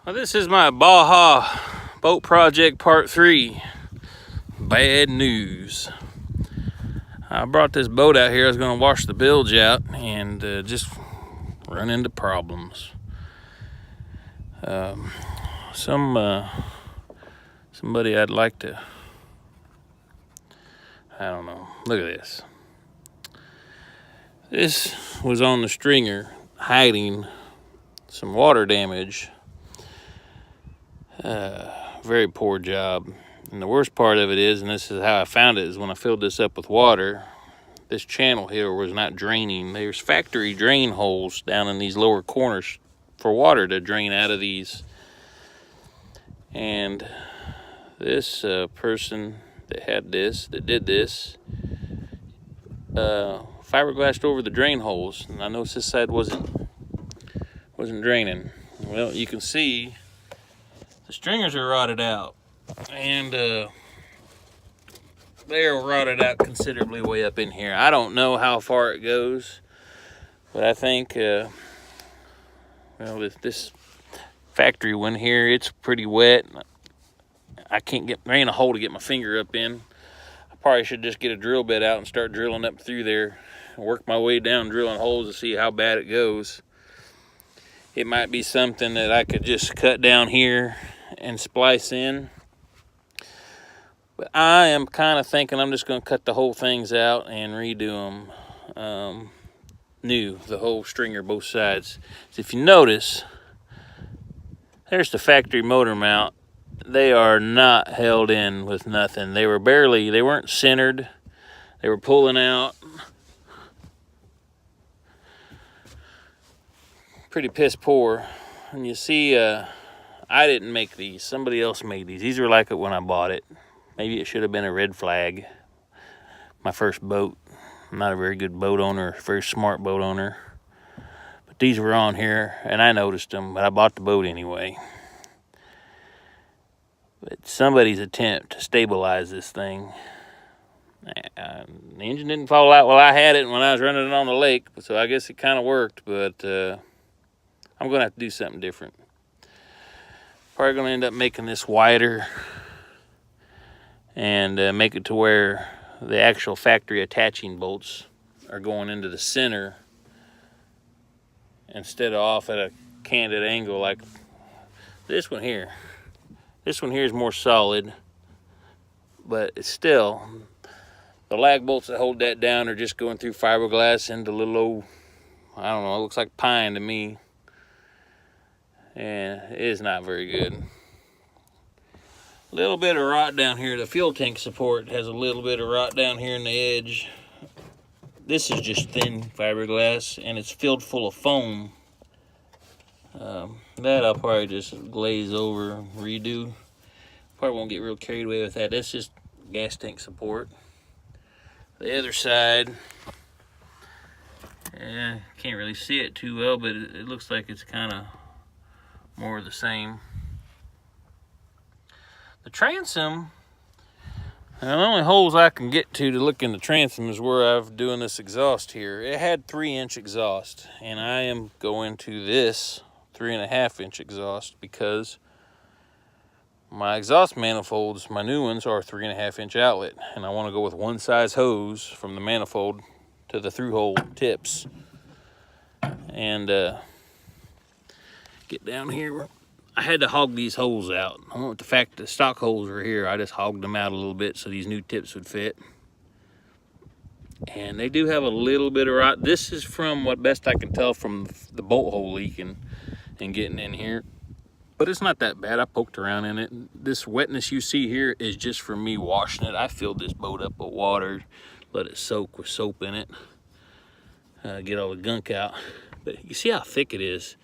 Well, this is my Baja boat project part 3. Bad news. I brought this boat out here. I was going to wash the bilge out and just run into problems. Somebody I'd like to, I don't know. Look at this. This was on the stringer hiding some water damage. Very poor job. And the worst part of it is, and this is how I found it, is when I filled this up with water, this channel here was not draining. There's factory drain holes down in these lower corners for water to drain out of these. And this person that did this, fiberglassed over the drain holes. And I noticed this side wasn't draining. Well, you can see the stringers are rotted out, and they are rotted out considerably way up in here. I don't know how far it goes, but I think, well, this factory one here, it's pretty wet. There ain't a hole to get my finger up in. I probably should just get a drill bit out and start drilling up through there and work my way down drilling holes to see how bad it goes. It might be something that I could just cut down here and splice in, but I am kind of thinking I'm just going to cut the whole things out and redo them new, the whole stringer, both sides. So if you notice, there's the factory motor mount. They are not held in with nothing. They weren't centered. They were pulling out. Pretty piss poor. And you see, I didn't make these. Somebody else made these. These were like it when I bought it. Maybe it should have been a red flag. My first boat. I'm not a very good boat owner, very smart boat owner. But these were on here, and I noticed them, but I bought the boat anyway. But somebody's attempt to stabilize this thing. The engine didn't fall out while I had it when I was running it on the lake, so I guess it kind of worked, but I'm going to have to do something different. Probably going to end up making this wider and make it to where the actual factory attaching bolts are going into the center instead of off at a candid angle like this one here. This one here is more solid, but it's still, the lag bolts that hold that down are just going through fiberglass into little old, I don't know, it looks like pine to me. And it is not very good. A little bit of rot down here. The fuel tank support has a little bit of rot down here in the edge. This is just thin fiberglass, and it's filled full of foam. That I'll probably just glaze over, redo. Probably won't get real carried away with that. That's just gas tank support. The other side, can't really see it too well, but it looks like it's kind of more of the same. The transom, the only holes I can get to look in the transom is where I'm doing this exhaust here. It had 3-inch exhaust, and I am going to this 3.5-inch exhaust because my exhaust manifolds, my new ones, are 3.5-inch outlet, and I want to go with one size hose from the manifold to the through hole tips. And get down here. I had to hog these holes out. I want the fact the stock holes are here. I just hogged them out a little bit so these new tips would fit. And they do have a little bit of rot. This is from what best I can tell from the bolt hole leaking and getting in here. But it's not that bad. I poked around in it. This wetness you see here is just from me washing it. I filled this boat up with water, let it soak with soap in it, get all the gunk out. But you see how thick it is.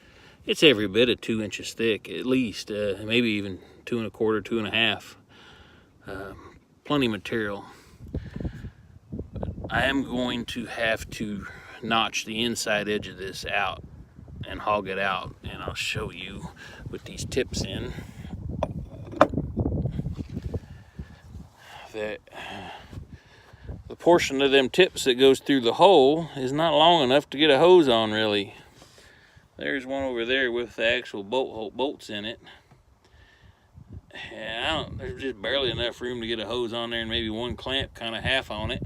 It's every bit of 2 inches thick, at least, maybe even 2 1/4, 2 1/2. Plenty of material. I am going to have to notch the inside edge of this out and hog it out, and I'll show you with these tips in that the portion of them tips that goes through the hole is not long enough to get a hose on, really. There's one over there with the actual bolts in it. And there's just barely enough room to get a hose on there and maybe one clamp kind of half on it.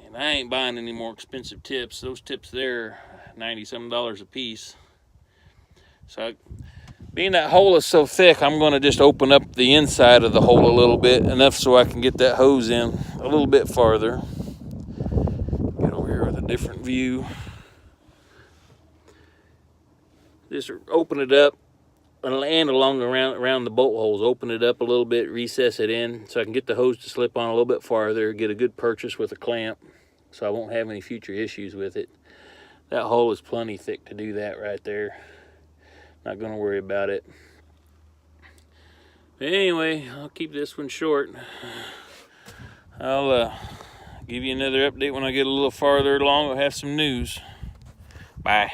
And I ain't buying any more expensive tips. Those tips there are $90-some a piece. So being that hole is so thick, I'm going to just open up the inside of the hole a little bit, enough so I can get that hose in a little bit farther. Get over here with a different view. Just open it up and along around the bolt holes. Open it up a little bit, recess it in so I can get the hose to slip on a little bit farther, get a good purchase with a clamp so I won't have any future issues with it. That hole is plenty thick to do that right there. Not going to worry about it. But anyway, I'll keep this one short. I'll give you another update when I get a little farther along. I'll have some news. Bye.